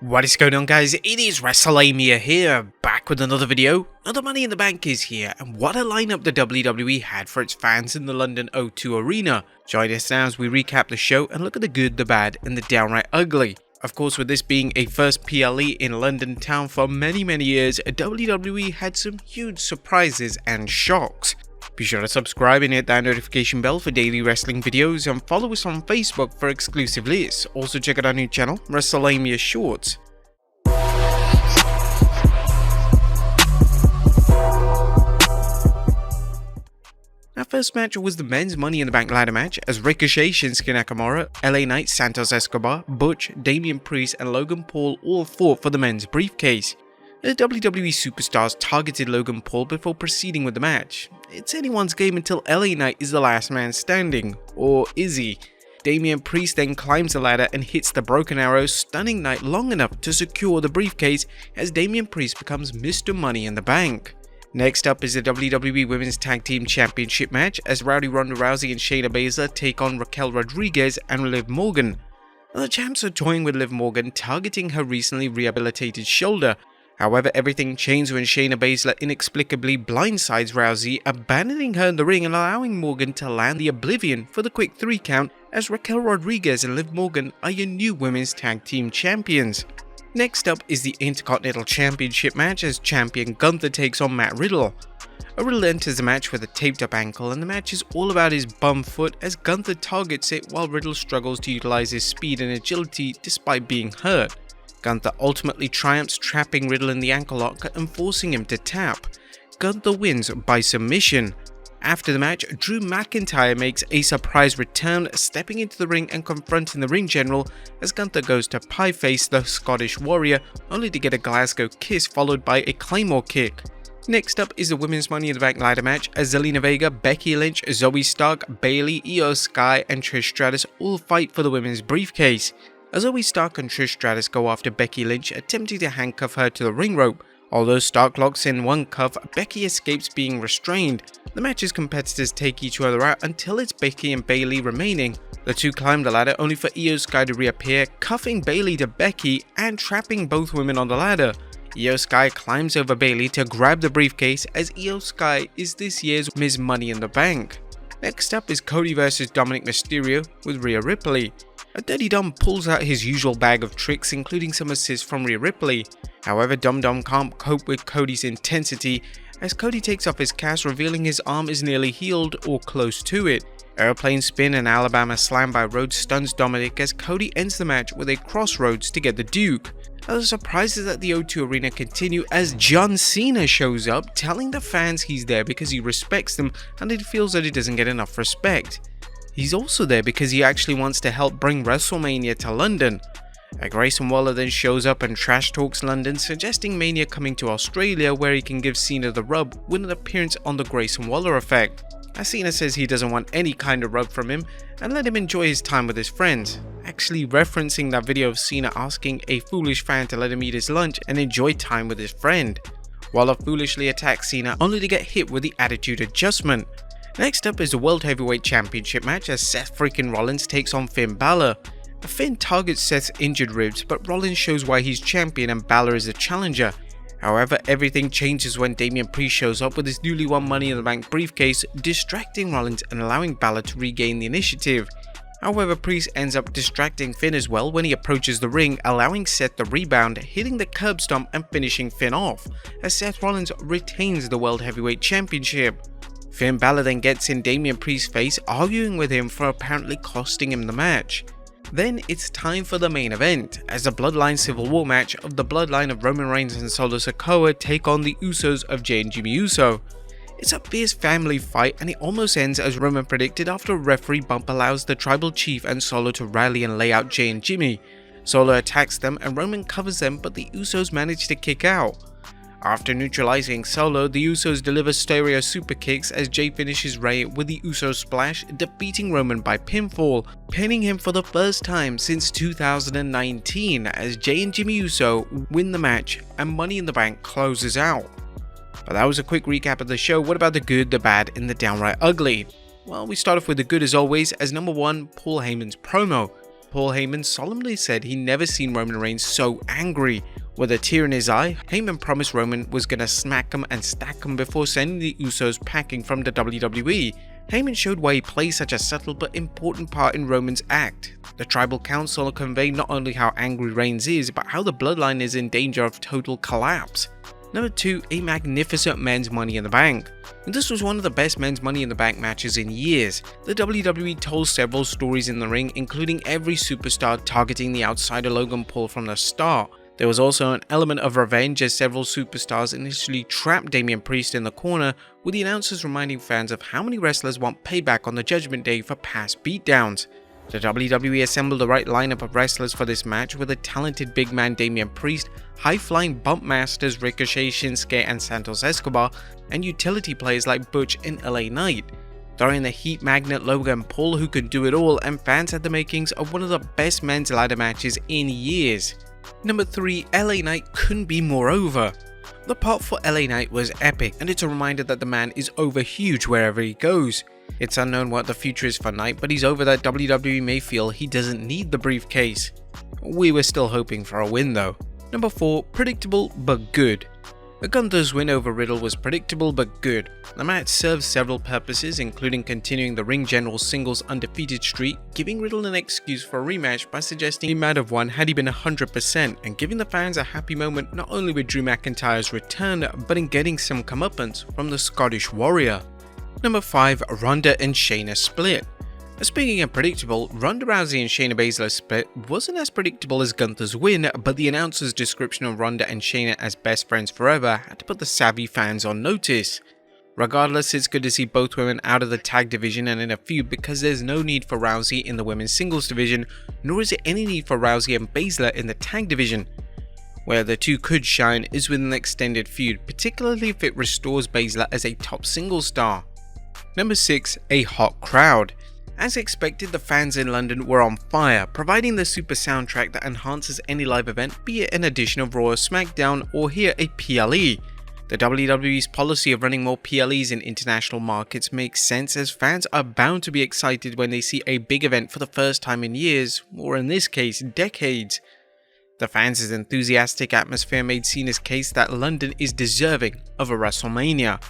What is going on, guys? It is Wrestlelamia here, back with another video. Another Money in the Bank is here, and what a lineup the WWE had for its fans in the London O2 Arena. Join us now as we recap the show and look at the good, the bad, and the downright ugly. Of course, with this being a first PLE in London town for many years, WWE had some huge surprises and shocks. Be sure to subscribe and hit that notification bell for daily wrestling videos, and follow us on Facebook for exclusive lists. Also check out our new channel, Wrestlelamia Shorts. Our first match was the men's Money in the Bank ladder match, as Ricochet, Shinsuke Nakamura, LA Knight, Santos Escobar, Butch, Damian Priest and Logan Paul all fought for the men's briefcase. The WWE superstars targeted Logan Paul before proceeding with the match. It's anyone's game until LA Knight is the last man standing, or is he? Damian Priest then climbs the ladder and hits the broken arrow, stunning Knight long enough to secure the briefcase as Damian Priest becomes Mr. Money in the Bank. Next up is the WWE Women's Tag Team Championship match, as Rowdy Ronda Rousey and Shayna Baszler take on Raquel Rodriguez and Liv Morgan. The champs are toying with Liv Morgan, targeting her recently rehabilitated shoulder. However, everything changed when Shayna Baszler inexplicably blindsides Rousey, abandoning her in the ring and allowing Morgan to land the Oblivion for the quick 3 count, as Raquel Rodriguez and Liv Morgan are your new Women's Tag Team Champions. Next up is the Intercontinental Championship match, as champion Gunther takes on Matt Riddle. Riddle enters the match with a taped up ankle, and the match is all about his bum foot as Gunther targets it while Riddle struggles to utilize his speed and agility despite being hurt. Gunther ultimately triumphs, trapping Riddle in the ankle lock and forcing him to tap. Gunther wins by submission. After the match, Drew McIntyre makes a surprise return, stepping into the ring and confronting the ring general as Gunther goes to pie-face the Scottish Warrior, only to get a Glasgow kiss followed by a Claymore kick. Next up is the Women's Money in the Bank ladder match, as Zelina Vega, Becky Lynch, Zoe Stark, Bayley, Io Sky and Trish Stratus all fight for the women's briefcase. Zoe Stark and Trish Stratus go after Becky Lynch, attempting to handcuff her to the ring rope. Although Stark locks in one cuff, Becky escapes being restrained. The match's competitors take each other out until it's Becky and Bayley remaining. The two climb the ladder, only for Io Sky to reappear, cuffing Bayley to Becky and trapping both women on the ladder. Io Sky climbs over Bayley to grab the briefcase, as Io Sky is this year's Ms. Money in the Bank. Next up is Cody vs Dominik Mysterio with Rhea Ripley. Dirty Dom pulls out his usual bag of tricks, including some assists from Rhea Ripley. However, Dom can't cope with Cody's intensity, as Cody takes off his cast, revealing his arm is nearly healed or close to it. Airplane spin and Alabama slam by Rhodes stuns Dominik, as Cody ends the match with a crossroads to get the Duke. The surprises at the O2 Arena continue as John Cena shows up, telling the fans he's there because he respects them and he feels that he doesn't get enough respect. He's also there because he actually wants to help bring Wrestlemania to London. Grayson Waller then shows up and trash talks London, suggesting Mania coming to Australia where he can give Cena the rub with an appearance on the Grayson Waller effect. Cena says he doesn't want any kind of rub from him and let him enjoy his time with his friends, actually referencing that video of Cena asking a foolish fan to let him eat his lunch and enjoy time with his friend. Waller foolishly attacks Cena only to get hit with the attitude adjustment. Next up is the World Heavyweight Championship match, as Seth freaking Rollins takes on Finn Balor. Finn targets Seth's injured ribs, but Rollins shows why he's champion and Balor is the challenger. However, everything changes when Damian Priest shows up with his newly won Money in the Bank briefcase, distracting Rollins and allowing Balor to regain the initiative. However, Priest ends up distracting Finn as well when he approaches the ring, allowing Seth the rebound, hitting the curb stomp and finishing Finn off, as Seth Rollins retains the World Heavyweight Championship. Finn Balor then gets in Damian Priest's face, arguing with him for apparently costing him the match. Then it's time for the main event, as the Bloodline Civil War match of the Bloodline of Roman Reigns and Solo Sikoa take on the Usos of Jey and Jimmy Uso. It's a fierce family fight, and it almost ends as Roman predicted after a referee bump allows the Tribal Chief and Solo to rally and lay out Jey and Jimmy. Solo attacks them and Roman covers them, but the Usos manage to kick out. After neutralizing Solo, the Usos deliver stereo super kicks as Jey finishes Rey with the Uso splash, defeating Roman by pinfall, pinning him for the first time since 2019 as Jey and Jimmy Uso win the match and Money in the Bank closes out. But that was a quick recap of the show. What about the good, the bad, and the downright ugly? Well, we start off with the good as always, as number 1, Paul Heyman's promo. Paul Heyman solemnly said he never seen Roman Reigns so angry. With a tear in his eye, Heyman promised Roman was gonna smack him and stack him before sending the Usos packing from the WWE. Heyman showed why he plays such a subtle but important part in Roman's act. The Tribal Council conveyed not only how angry Reigns is, but how the Bloodline is in danger of total collapse. Number 2, a magnificent men's Money in the Bank. And this was one of the best men's Money in the Bank matches in years. The WWE told several stories in the ring, including every superstar targeting the outsider Logan Paul from the start. There was also an element of revenge as several superstars initially trapped Damian Priest in the corner, with the announcers reminding fans of how many wrestlers want payback on the Judgment Day for past beatdowns. The WWE assembled the right lineup of wrestlers for this match with a talented big man Damian Priest, high-flying bump masters Ricochet, Shinsuke and Santos Escobar, and utility players like Butch and LA Knight. Throwing the heat magnet Logan Paul who could do it all, and fans had the makings of one of the best men's ladder matches in years. Number 3, LA Knight couldn't be more over. The pop for LA Knight was epic, and it's a reminder that the man is over huge wherever he goes. It's unknown what the future is for Knight, but he's over that WWE may feel he doesn't need the briefcase. We were still hoping for a win though. Number 4, predictable but good. Gunther's win over Riddle was predictable but good. The match served several purposes, including continuing the Ring General singles undefeated streak, giving Riddle an excuse for a rematch by suggesting he might have won had he been 100%, and giving the fans a happy moment not only with Drew McIntyre's return, but in getting some comeuppance from the Scottish Warrior. Number 5, Ronda and Shayna split. Speaking of predictable, Ronda Rousey and Shayna Baszler's split wasn't as predictable as Gunther's win, but the announcer's description of Ronda and Shayna as best friends forever had to put the savvy fans on notice. Regardless, it's good to see both women out of the tag division and in a feud, because there's no need for Rousey in the women's singles division, nor is there any need for Rousey and Baszler in the tag division. Where the two could shine is with an extended feud, particularly if it restores Baszler as a top singles star. Number 6, a hot crowd. As expected, the fans in London were on fire, providing the super soundtrack that enhances any live event, be it an edition of Raw or SmackDown or here a PLE. The WWE's policy of running more PLEs in international markets makes sense, as fans are bound to be excited when they see a big event for the first time in years, or in this case, decades. The fans' enthusiastic atmosphere made Cena's case that London is deserving of a WrestleMania.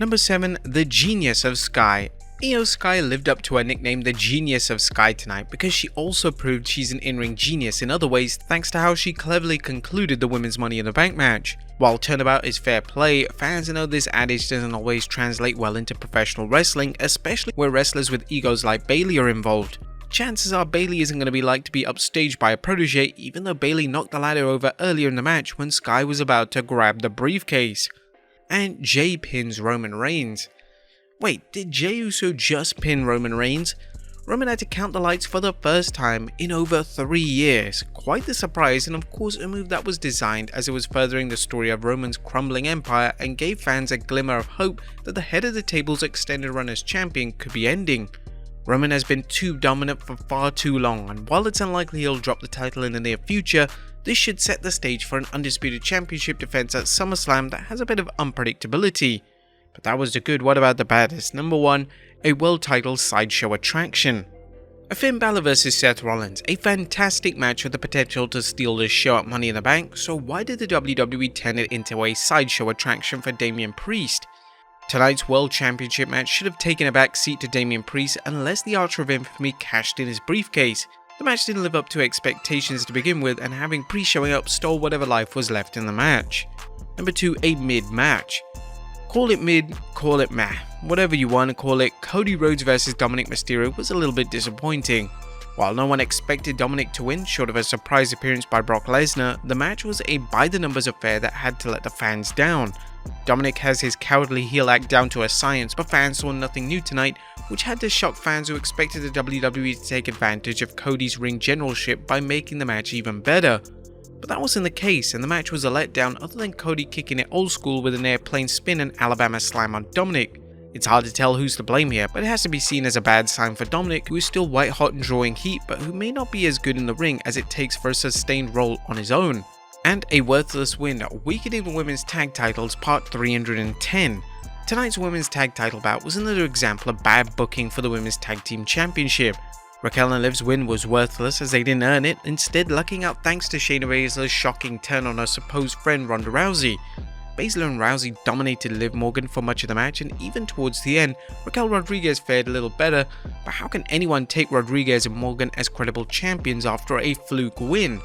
Number 7, the Genius of Sky. Io Sky lived up to her nickname the Genius of Sky tonight because she also proved she's an in-ring genius in other ways thanks to how she cleverly concluded the women's Money in the Bank match. While turnabout is fair play, fans know this adage doesn't always translate well into professional wrestling, especially where wrestlers with egos like Bayley are involved. Chances are Bayley isn't going to be like to be upstaged by a protege, even though Bayley knocked the ladder over earlier in the match when Sky was about to grab the briefcase. And Jay pins Roman Reigns. Wait, did Jey Uso just pin Roman Reigns? Roman had to count the lights for the first time in over 3 years. Quite the surprise, and of course a move that was designed as it was furthering the story of Roman's crumbling empire and gave fans a glimmer of hope that the head of the table's extended run as champion could be ending. Roman has been too dominant for far too long, and while it's unlikely he'll drop the title in the near future, this should set the stage for an undisputed championship defense at SummerSlam that has a bit of unpredictability. But that was the good, what about the baddest? Number 1, a world title sideshow attraction. Finn Balor vs Seth Rollins, a fantastic match with the potential to steal this show at Money in the Bank, so why did the WWE turn it into a sideshow attraction for Damian Priest? Tonight's World Championship match should have taken a back seat to Damian Priest unless the Archer of Infamy cashed in his briefcase. The match didn't live up to expectations to begin with, and having Priest showing up stole whatever life was left in the match. Number 2, a mid-match. Call it mid, call it meh, whatever you want to call it, Cody Rhodes vs Dominik Mysterio was a little bit disappointing. While no one expected Dominik to win, short of a surprise appearance by Brock Lesnar, the match was a by-the-numbers affair that had to let the fans down. Dominik has his cowardly heel act down to a science, but fans saw nothing new tonight, which had to shock fans who expected the WWE to take advantage of Cody's ring generalship by making the match even better. But that wasn't the case, and the match was a letdown other than Cody kicking it old school with an airplane spin and Alabama slam on Dominik. It's hard to tell who's to blame here, but it has to be seen as a bad sign for Dominik, who is still white hot and drawing heat, but who may not be as good in the ring as it takes for a sustained role on his own. And a worthless win, weakening the women's tag titles part 310. Tonight's women's tag title bout was another example of bad booking for the women's tag team championship. Raquel and Liv's win was worthless as they didn't earn it, instead lucking out thanks to Shayna Baszler's shocking turn on her supposed friend Ronda Rousey. Baszler and Rousey dominated Liv Morgan for much of the match, and even towards the end, Raquel Rodriguez fared a little better, but how can anyone take Rodriguez and Morgan as credible champions after a fluke win?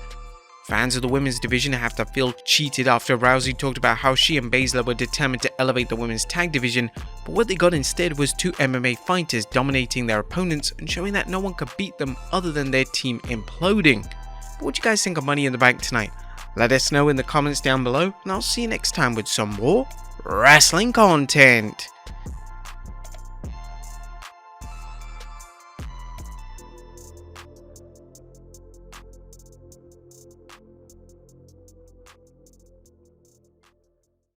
Fans of the women's division have to feel cheated after Rousey talked about how she and Baszler were determined to elevate the women's tag division, but what they got instead was two MMA fighters dominating their opponents and showing that no one could beat them other than their team imploding. But what do you guys think of Money in the Bank tonight? Let us know in the comments down below, and I'll see you next time with some more wrestling content.